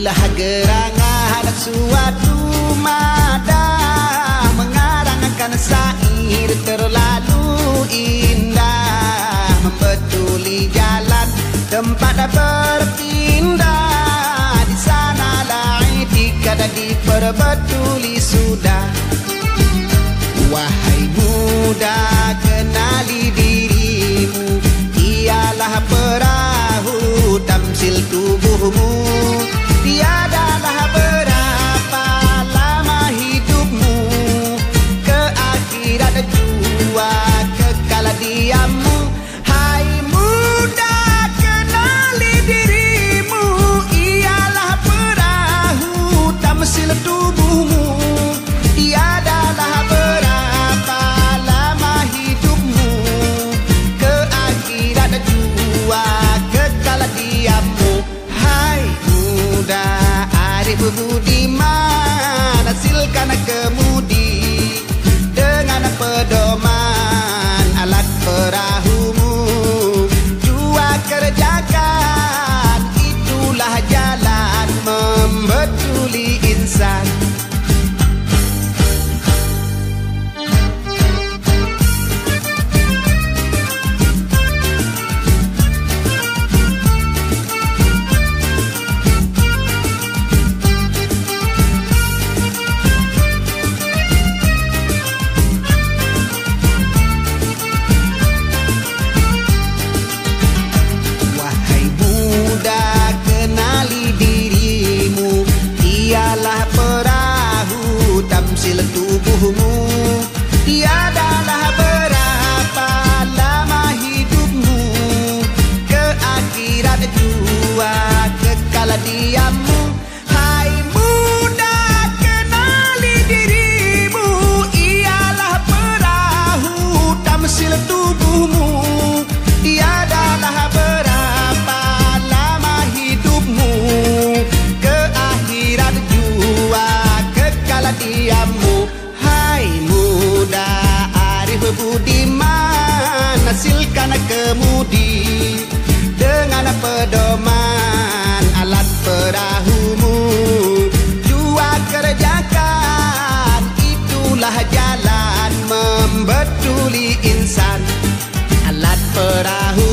Inilah gerangan suatu madah, mengarangkan syair terlalu indah, membetuli jalan tempat berpindah. Di sanalah itikad diperbetuli sudah. Wahai muda, kenali dirimu, ialah perahu tamsil tubuhmu. Tiadalah berapa lama hidupmu, ke akhirat jua kekal diammu. Hai muda, kenali dirimu, ialah perahu tamsil tubuhmu. Tiadalah berapa lama hidupmu, ke akhirat jua kekal diammu. Hai muda, arif budiman, hasilkan kemudi dengan pedoman alat perahumu. Jua kerjakan, itulah jalan membetuli insan. Tamsil tubuhmu, tiadalah berapa lama hidupmu, ke akhirat jua kekal diammu. Hai muda, kenali dirimu, ialah perahu tamsil tubuhmu. Tiadalah berapa lama hidupmu, ke akhirat jua kekal diammu. Hai muda, arif budiman, hasilkan kemudi dengan pedoman alat perahumu. Jua kerjakan, itulah jalan membetuli insan. Alat perahu